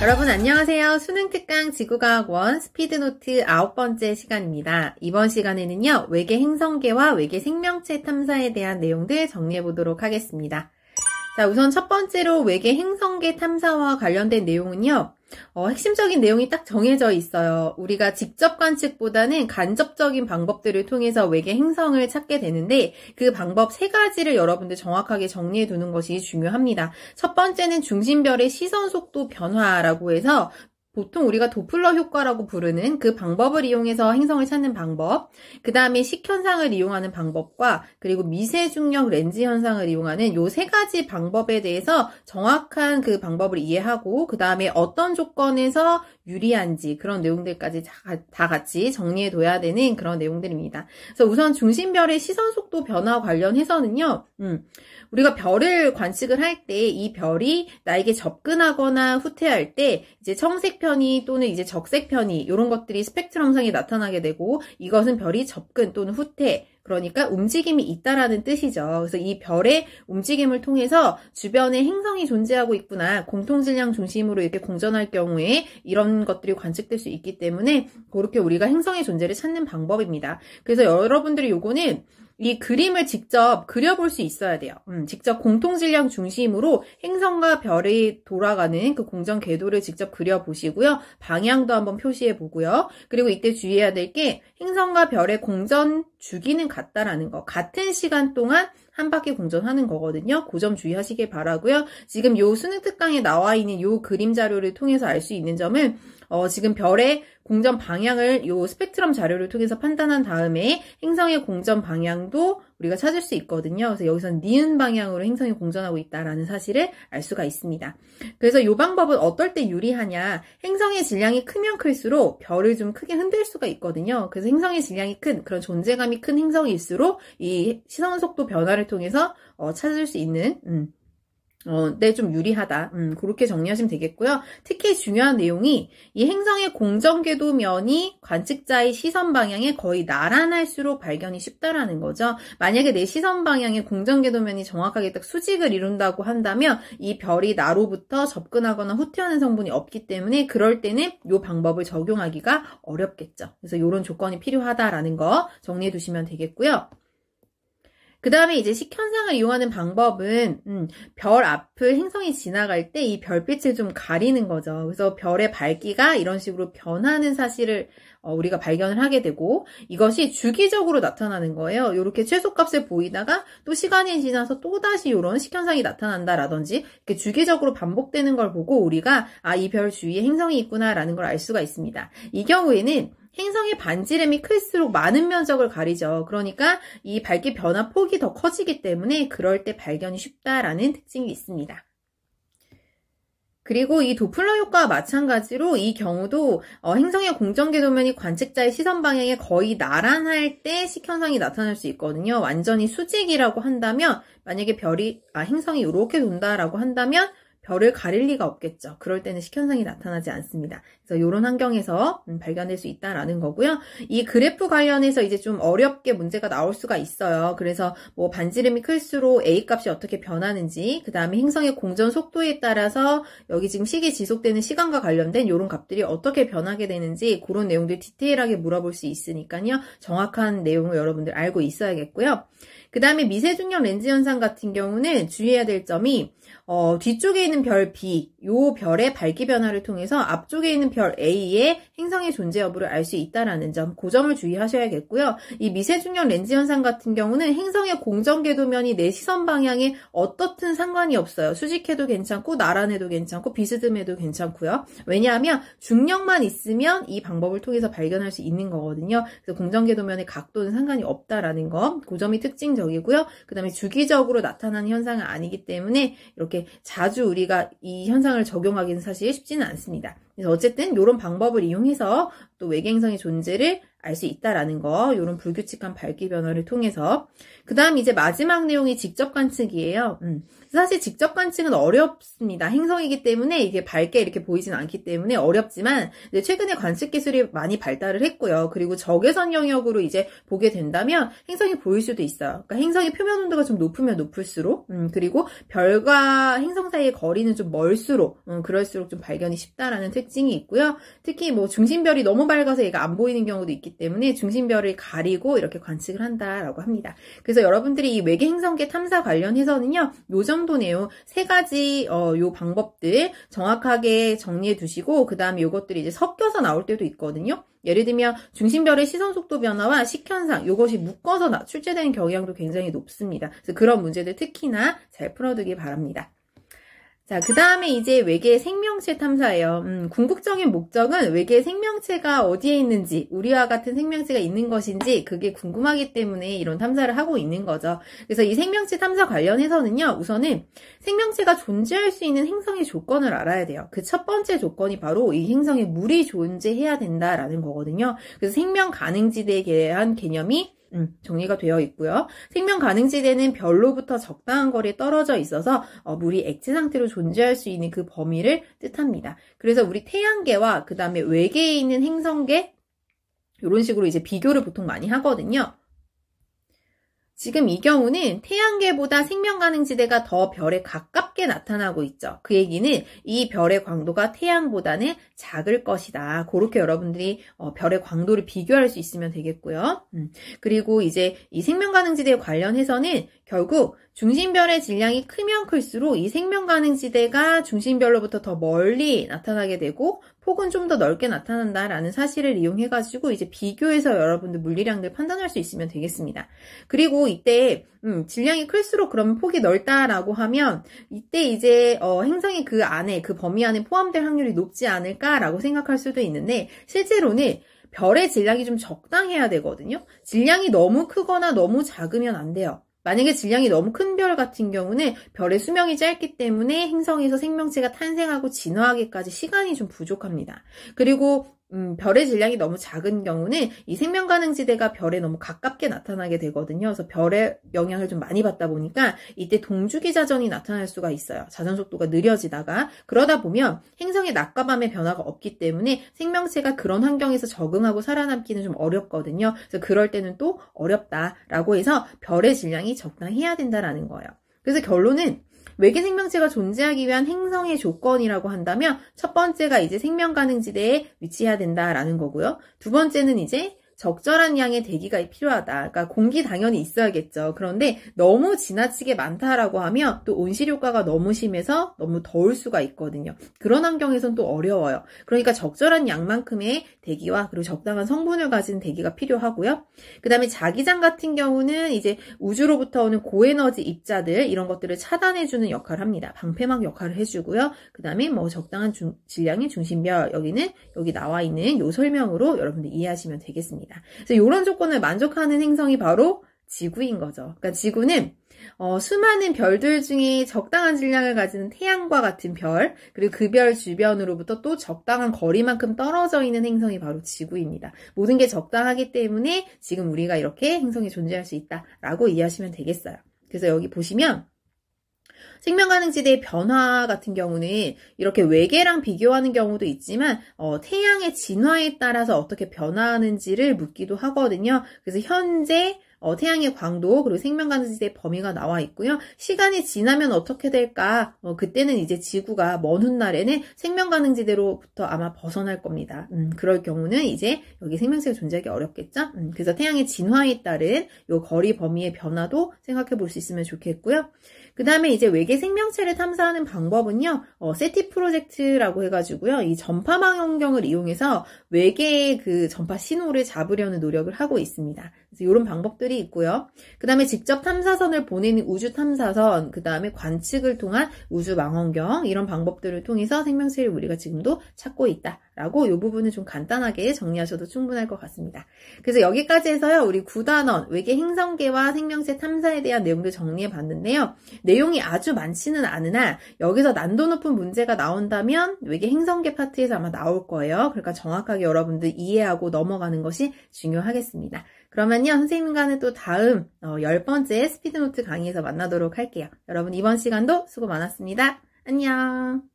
여러분 안녕하세요. 수능특강 지구과학 1 스피드노트 9번째 시간입니다. 이번 시간에는요, 외계 행성계와 외계 생명체 탐사에 대한 내용들 정리해 보도록 하겠습니다. 자, 우선 첫 번째로 외계 행성계 탐사와 관련된 내용은요, 핵심적인 내용이 딱 정해져 있어요. 우리가 직접 관측보다는 간접적인 방법들을 통해서 외계 행성을 찾게 되는데, 그 방법 3가지를 여러분들 정확하게 정리해 두는 것이 중요합니다. 첫 번째는 중심별의 시선 속도 변화라고 해서 보통 우리가 도플러 효과라고 부르는 그 방법을 이용해서 행성을 찾는 방법, 그 다음에 식현상을 이용하는 방법과 그리고 미세중력 렌즈 현상을 이용하는 요 3가지 방법에 대해서 정확한 그 방법을 이해하고, 그 다음에 어떤 조건에서 유리한지 그런 내용들까지 다 같이 정리해 둬야 되는 그런 내용들입니다. 그래서 우선 중심별의 시선속도 변화 관련해서는요, 우리가 별을 관측을 할 때 이 별이 나에게 접근하거나 후퇴할 때 이제 청색 편이 또는 이제 적색 편이 이런 것들이 스펙트럼상에 나타나게 되고, 이것은 별이 접근 또는 후퇴, 그러니까 움직임이 있다라는 뜻이죠. 그래서 이 별의 움직임을 통해서 주변에 행성이 존재하고 있구나, 공통질량 중심으로 이렇게 공전할 경우에 이런 것들이 관측될 수 있기 때문에 그렇게 우리가 행성의 존재를 찾는 방법입니다. 그래서 여러분들이 요거는 이 그림을 직접 그려볼 수 있어야 돼요. 직접 공통질량 중심으로 행성과 별이 돌아가는 그 공전 궤도를 직접 그려보시고요. 방향도 한번 표시해 보고요. 그리고 이때 주의해야 될 게 행성과 별의 공전 주기는 같다라는 거. 같은 시간 동안 한 바퀴 공전하는 거거든요. 그 점 주의하시길 바라고요. 지금 요 수능 특강에 나와 있는 요 그림 자료를 통해서 알 수 있는 점은 지금 별의 공전 방향을 요 스펙트럼 자료를 통해서 판단한 다음에 행성의 공전 방향도 우리가 찾을 수 있거든요. 그래서 여기서는 니은 방향으로 행성이 공전하고 있다라는 사실을 알 수가 있습니다. 그래서 요 방법은 어떨 때 유리하냐? 행성의 질량이 크면 클수록 별을 좀 크게 흔들 수가 있거든요. 그래서 행성의 질량이 큰, 그런 존재감이 큰 행성일수록 이 시선 속도 변화를 통해서 찾을 수 있는 네, 좀 유리하다. 그렇게 정리하시면 되겠고요. 특히 중요한 내용이 이 행성의 공전궤도면이 관측자의 시선 방향에 거의 나란할수록 발견이 쉽다라는 거죠. 만약에 내 시선 방향의 공전궤도면이 정확하게 딱 수직을 이룬다고 한다면 이 별이 나로부터 접근하거나 후퇴하는 성분이 없기 때문에 그럴 때는 이 방법을 적용하기가 어렵겠죠. 그래서 이런 조건이 필요하다라는 거 정리해 두시면 되겠고요. 그 다음에 이제 식현상을 이용하는 방법은 별 앞을 행성이 지나갈 때 이 별빛을 좀 가리는 거죠. 그래서 별의 밝기가 이런 식으로 변하는 사실을 우리가 발견을 하게 되고, 이것이 주기적으로 나타나는 거예요. 이렇게 최소값을 보이다가 또 시간이 지나서 또다시 이런 식현상이 나타난다라든지 이렇게 주기적으로 반복되는 걸 보고 우리가 이 별 주위에 행성이 있구나라는 걸 알 수가 있습니다. 이 경우에는 행성의 반지름이 클수록 많은 면적을 가리죠. 그러니까 이 밝기 변화 폭이 더 커지기 때문에 그럴 때 발견이 쉽다라는 특징이 있습니다. 그리고 이 도플러 효과와 마찬가지로 이 경우도 행성의 공전궤도면이 관측자의 시선 방향에 거의 나란할 때 식현상이 나타날 수 있거든요. 완전히 수직이라고 한다면, 만약에 행성이 이렇게 돈다라고 한다면 별을 가릴 리가 없겠죠. 그럴 때는 식현상이 나타나지 않습니다. 그래서 이런 환경에서 발견될 수 있다라는 거고요. 이 그래프 관련해서 이제 좀 어렵게 문제가 나올 수가 있어요. 그래서 뭐 반지름이 클수록 A 값이 어떻게 변하는지, 그 다음에 행성의 공전 속도에 따라서 여기 지금 시기 지속되는 시간과 관련된 이런 값들이 어떻게 변하게 되는지 그런 내용들 디테일하게 물어볼 수 있으니까요. 정확한 내용을 여러분들 알고 있어야겠고요. 그 다음에 미세중력 렌즈 현상 같은 경우는 주의해야 될 점이 뒤쪽에 있는 별 B, 요 별의 밝기 변화를 통해서 앞쪽에 있는 별 A의 행성의 존재 여부를 알 수 있다라는 점, 그 점을 주의하셔야겠고요. 이 미세중력 렌즈 현상 같은 경우는 행성의 공전궤도면이 내 시선 방향에 어떻든 상관이 없어요. 수직해도 괜찮고 나란해도 괜찮고 비스듬해도 괜찮고요. 왜냐하면 중력만 있으면 이 방법을 통해서 발견할 수 있는 거거든요. 그래서 공전궤도면의 각도는 상관이 없다라는 거, 그 점이 특징적이고요. 그 다음에 주기적으로 나타나는 현상은 아니기 때문에 이렇게 자주 우리가 이 현상을 적용하기는 사실 쉽지는 않습니다. 그래서 어쨌든 이런 방법을 이용해서 또 외계 행성의 존재를 알 수 있다라는 거, 이런 불규칙한 밝기 변화를 통해서. 그 다음 이제 마지막 내용이 직접 관측이에요. 사실 직접 관측은 어렵습니다. 행성이기 때문에 이게 밝게 이렇게 보이진 않기 때문에 어렵지만, 이제 최근에 관측 기술이 많이 발달을 했고요. 그리고 적외선 영역으로 이제 보게 된다면 행성이 보일 수도 있어요. 그러니까 행성의 표면 온도가 좀 높으면 높을수록, 그리고 별과 행성 사이의 거리는 좀 멀수록, 그럴수록 좀 발견이 쉽다라는 특징이 있고요. 특히 뭐 중심별이 너무 밝아서 얘가 안 보이는 경우도 있기 때문에 중심별을 가리고 이렇게 관측을 한다라고 합니다. 그래서 여러분들이 이 외계 행성계 탐사 관련해서는요, 요 정도 내용 세 가지 요 방법들 정확하게 정리해 두시고, 그 다음에 요것들이 이제 섞여서 나올 때도 있거든요. 예를 들면 중심별의 시선 속도 변화와 식현상, 요것이 묶어서 출제되는 경향도 굉장히 높습니다. 그래서 그런 문제들 특히나 잘 풀어두기 바랍니다. 자, 그 다음에 이제 외계 생명체 탐사예요. 궁극적인 목적은 외계 생명체가 어디에 있는지, 우리와 같은 생명체가 있는 것인지 그게 궁금하기 때문에 이런 탐사를 하고 있는 거죠. 그래서 이 생명체 탐사 관련해서는요, 우선은 생명체가 존재할 수 있는 행성의 조건을 알아야 돼요. 그 첫 번째 조건이 바로 이 행성에 물이 존재해야 된다라는 거거든요. 그래서 생명 가능지대에 대한 개념이 정리가 되어 있고요. 생명 가능지대는 별로부터 적당한 거리에 떨어져 있어서 물이 액체 상태로 존재할 수 있는 그 범위를 뜻합니다. 그래서 우리 태양계와 그 다음에 외계에 있는 행성계 이런 식으로 이제 비교를 보통 많이 하거든요. 지금 이 경우는 태양계보다 생명 가능지대가 더 별에 가깝게 나타나고 있죠. 그 얘기는 이 별의 광도가 태양보다는 작을 것이다. 그렇게 여러분들이 별의 광도를 비교할 수 있으면 되겠고요. 그리고 이제 이 생명 가능지대에 관련해서는 결국 중심별의 질량이 크면 클수록 이 생명 가능지대가 중심별로부터 더 멀리 나타나게 되고 폭은 좀 더 넓게 나타난다라는 사실을 이용해가지고 이제 비교해서 여러분들 물리량들 판단할 수 있으면 되겠습니다. 그리고 이때 질량이 클수록 그러면 폭이 넓다라고 하면 이때 이제 행성이 그 안에 그 범위 안에 포함될 확률이 높지 않을까라고 생각할 수도 있는데 실제로는 별의 질량이 좀 적당해야 되거든요. 질량이 너무 크거나 너무 작으면 안 돼요. 만약에 질량이 너무 큰 별 같은 경우는 별의 수명이 짧기 때문에 행성에서 생명체가 탄생하고 진화하기까지 시간이 좀 부족합니다. 그리고 별의 질량이 너무 작은 경우는 이 생명 가능지대가 별에 너무 가깝게 나타나게 되거든요. 그래서 별의 영향을 좀 많이 받다 보니까 이때 동주기 자전이 나타날 수가 있어요. 자전 속도가 느려지다가 그러다 보면 행성의 낮과 밤의 변화가 없기 때문에 생명체가 그런 환경에서 적응하고 살아남기는 좀 어렵거든요. 그래서 그럴 때는 또 어렵다라고 해서 별의 질량이 적당해야 된다라는 거예요. 그래서 결론은 외계 생명체가 존재하기 위한 행성의 조건이라고 한다면 첫 번째가 이제 생명 가능지대에 위치해야 된다라는 거고요. 두 번째는 이제 적절한 양의 대기가 필요하다. 그러니까 공기 당연히 있어야겠죠. 그런데 너무 지나치게 많다라고 하면 또 온실 효과가 너무 심해서 너무 더울 수가 있거든요. 그런 환경에선 또 어려워요. 그러니까 적절한 양만큼의 대기와 그리고 적당한 성분을 가진 대기가 필요하고요. 그 다음에 자기장 같은 경우는 이제 우주로부터 오는 고에너지 입자들 이런 것들을 차단해주는 역할을 합니다. 방패막 역할을 해주고요. 그 다음에 뭐 적당한 질량의 중심별 여기는 여기 나와 있는 요 설명으로 여러분들 이해하시면 되겠습니다. 그래서 이런 조건을 만족하는 행성이 바로 지구인 거죠. 그러니까 지구는 수많은 별들 중에 적당한 질량을 가지는 태양과 같은 별, 그리고 그 별 주변으로부터 또 적당한 거리만큼 떨어져 있는 행성이 바로 지구입니다. 모든 게 적당하기 때문에 지금 우리가 이렇게 행성이 존재할 수 있다라고 이해하시면 되겠어요. 그래서 여기 보시면 생명 가능지대의 변화 같은 경우는 이렇게 외계랑 비교하는 경우도 있지만 태양의 진화에 따라서 어떻게 변화하는지를 묻기도 하거든요. 그래서 현재 태양의 광도 그리고 생명 가능지대의 범위가 나와 있고요. 시간이 지나면 어떻게 될까? 그때는 이제 지구가 먼 훗날에는 생명 가능지대로부터 아마 벗어날 겁니다. 그럴 경우는 이제 여기 생명체가 존재하기 어렵겠죠? 그래서 태양의 진화에 따른 요 거리 범위의 변화도 생각해 볼 수 있으면 좋겠고요. 그 다음에 이제 외계 생명체를 탐사하는 방법은요, 세티 프로젝트라고 해가지고요, 이 전파망 환경을 이용해서 외계의 그 전파 신호를 잡으려는 노력을 하고 있습니다. 그래서 이런 방법들이 있고요. 그 다음에 직접 탐사선을 보내는 우주 탐사선, 그 다음에 관측을 통한 우주 망원경, 이런 방법들을 통해서 생명체를 우리가 지금도 찾고 있다. 라고 이 부분을 좀 간단하게 정리하셔도 충분할 것 같습니다. 그래서 여기까지 해서요, 우리 9단원 외계 행성계와 생명체 탐사에 대한 내용들 정리해 봤는데요. 내용이 아주 많지는 않으나 여기서 난도 높은 문제가 나온다면 외계 행성계 파트에서 아마 나올 거예요. 그러니까 정확하게 여러분들 이해하고 넘어가는 것이 중요하겠습니다. 그러면요, 선생님과는 또 다음 10번째 스피드노트 강의에서 만나도록 할게요. 여러분 이번 시간도 수고 많았습니다. 안녕.